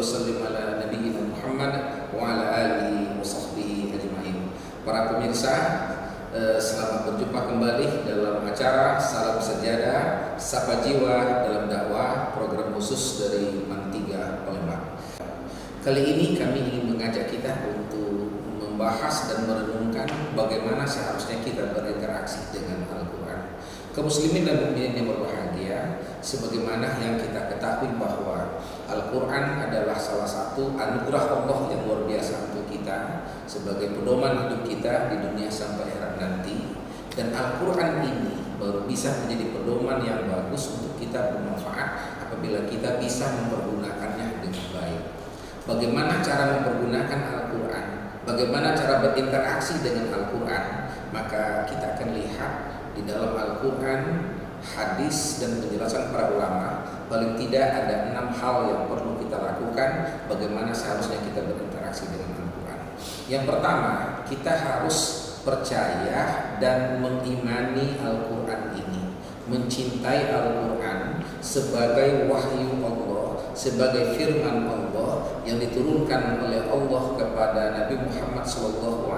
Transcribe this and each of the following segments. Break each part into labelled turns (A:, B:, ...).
A: sallim ala nabiyyina Muhammad wa ala alihi wa sahbihi ajma'in. Para pemirsa, selamat berjumpa kembali dalam acara Salam Sajadah Sapa Jiwa dalam Dakwah, program khusus dari MAN 3 Palembang. Kali ini kami ingin mengajak kita untuk membahas dan merenungkan bagaimana seharusnya kita berinteraksi dengan Al-Quran. Kaum muslimin dan mukminin yang berbahagia, sebagaimana yang kita ketahui bahwa Al-Quran adalah salah satu anugerah Allah yang luar biasa untuk kita sebagai pedoman hidup kita di dunia sampai akhirat nanti. Dan Al-Quran ini baru bisa menjadi pedoman yang bagus untuk kita bermanfaat apabila kita bisa mempergunakannya dengan baik. Bagaimana cara mempergunakan Al-Quran, bagaimana cara berinteraksi dengan Al-Quran, maka kita akan lihat di dalam Al-Quran, hadis dan penjelasan para ulama. Paling tidak ada 6 hal yang perlu kita lakukan bagaimana seharusnya kita berinteraksi dengan Al-Quran. Yang pertama, kita harus percaya dan mengimani Al-Quran ini, mencintai Al-Quran sebagai wahyu Allah, sebagai firman Allah yang diturunkan oleh Allah kepada Nabi Muhammad SAW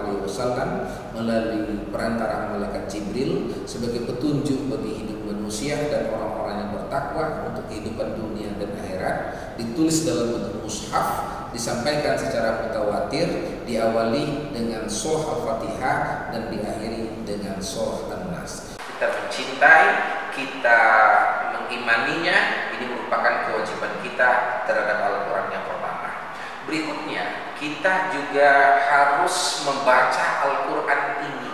A: melalui perantara malaikat Jibril sebagai petunjuk bagi hidup manusia dan orang-orang yang bertakwa untuk kehidupan dunia dan akhirat. Ditulis dalam bentuk mushaf, disampaikan secara mutawatir, diawali dengan surah Al-Fatihah dan diakhiri dengan surah An-Nas. Kita mencintai, kita mengimaninya, ini merupakan kewajiban kita terhadap Al-Quran yang pertama. Berikutnya, kita juga harus membaca Al-Quran ini.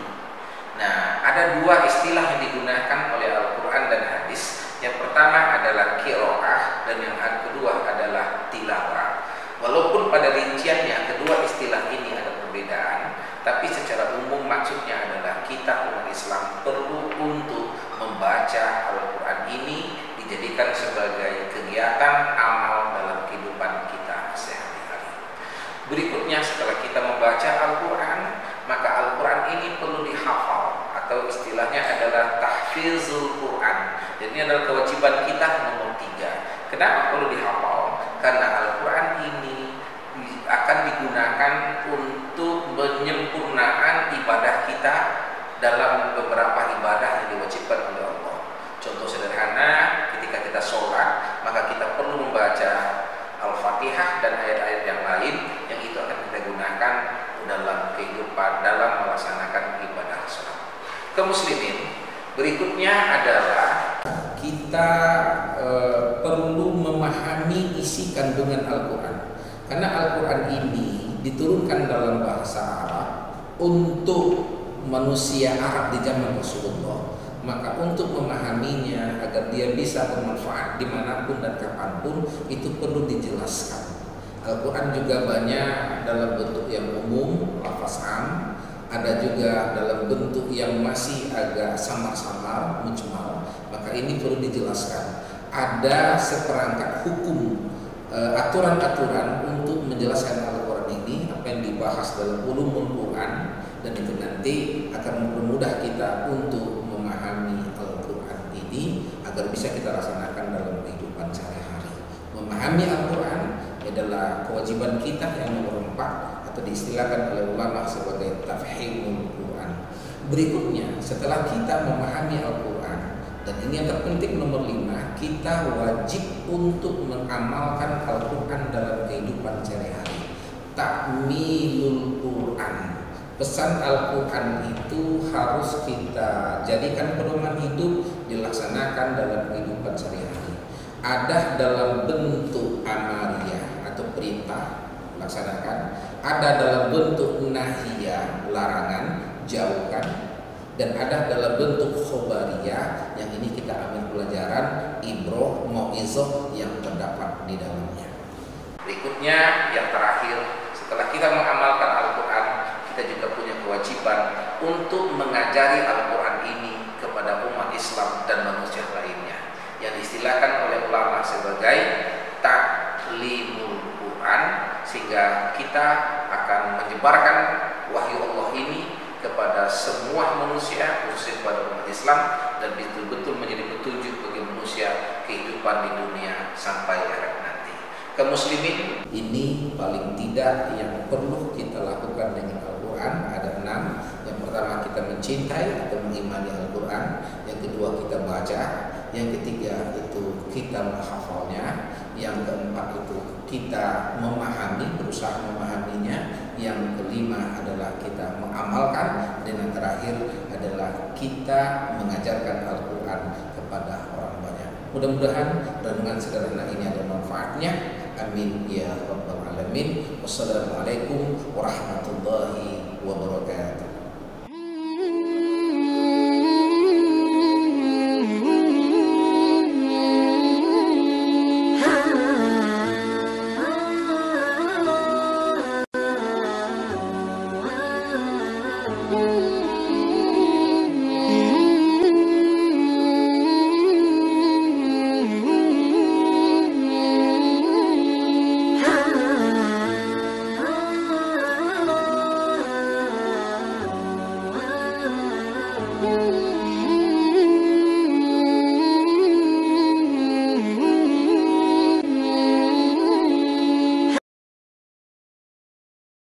A: Nah, ada 2 istilah yang digunakan oleh Al-Quran dan hadis. Yang pertama adalah qiraah dan yang kedua adalah tilawah. Walaupun pada rinciannya kedua istilah ini ada perbedaan, tapi secara umum maksudnya adalah kita umat Islam perlu untuk membaca Al-Quran ini, dijadikan sebagai kegiatan amal dalam kehidupan kita sehari-hari. Berikutnya, setelah kita membaca Al-Quran, maka Al-Quran ini perlu dihafal, atau istilahnya adalah tahfizul Quran. Jadi ini adalah kewajiban kita nomor 3. Kenapa perlu dihafal? Karena Al-Quran ini akan digunakan untuk penyempurnaan ibadah kita dalam beberapa ibadah yang diwajibkan oleh Allah. Contoh sederhana, ketika kita sholat, maka kita perlu membaca Al-Fatihah dan ayat-ayat yang lain yang itu akan kita gunakan dalam kehidupan, dalam melaksanakan ibadah sholat. Kaum muslimin, berikutnya adalah kita perlu memahami isi kandungan Al-Quran. Karena Al-Quran ini diturunkan dalam bahasa Arab untuk manusia Arab di zaman Rasulullah. Maka untuk memahaminya agar dia bisa bermanfaat dimanapun dan kapanpun, itu perlu dijelaskan. Al-Quran juga banyak dalam bentuk yang umum, lafaz am, ada juga dalam bentuk yang masih agak samar-samar, mujmal. Maka ini perlu dijelaskan. Ada seperangkat hukum, aturan-aturan untuk menjelaskan Al-Quran ini, apa yang dibahas dalam ulumul Quran, dan itu nanti akan mempermudah kita untuk memahami Al-Quran ini agar bisa kita laksanakan dalam kehidupan sehari-hari. Memahami Al-Quran adalah kewajiban kita yang nomor 4, atau diistilahkan oleh ulama sebagai tafhimul Quran. Berikutnya, setelah kita memahami Al-Quran, dan ini yang terpenting nomor 5, kita wajib untuk mengamalkan Al-Quran dalam kehidupan sehari-hari. Takmilul Quran. Pesan Al-Quran itu harus kita jadikan pedoman hidup, dilaksanakan dalam kehidupan sehari-hari. Ada dalam bentuk amariyah atau perintah, laksanakan. Ada dalam bentuk nahiyah, larangan, jauhkan. Dan ada dalam bentuk khobariyah, yang ini kita ambil pelajaran, ibroh, mau'izah yang terdapat di dalamnya. Berikutnya, yang terakhir, setelah kita mengamalkan Al-Quran, kita juga punya kewajiban untuk mengajari Al-Quran ini kepada umat Islam dan manusia lainnya, yang diistilahkan oleh ulama sebagai taklimul Quran, sehingga kita akan menyebarkan wahyu Allah ini kepada semua manusia, khususnya kepada umat Islam, dan betul-betul menjadi petunjuk bagi manusia kehidupan di dunia sampai akhirat nanti. Kaum muslimin, ini paling tidak yang perlu kita lakukan dengan Al-Quran ada 6. Yang pertama, kita mencintai atau mengimani Al-Quran. Yang kedua, kita baca. Yang ketiga itu kita menghafalnya. Yang keempat itu kita memahami, berusaha memahaminya. Yang kelima adalah kita mengamalkan. Dan yang terakhir adalah kita mengajarkan Al-Quran kepada orang banyak. Mudah-mudahan renungan sederhana ini ada manfaatnya. Amin ya rabbal alamin. Wassalamualaikum warahmatullahi wabarakatuh.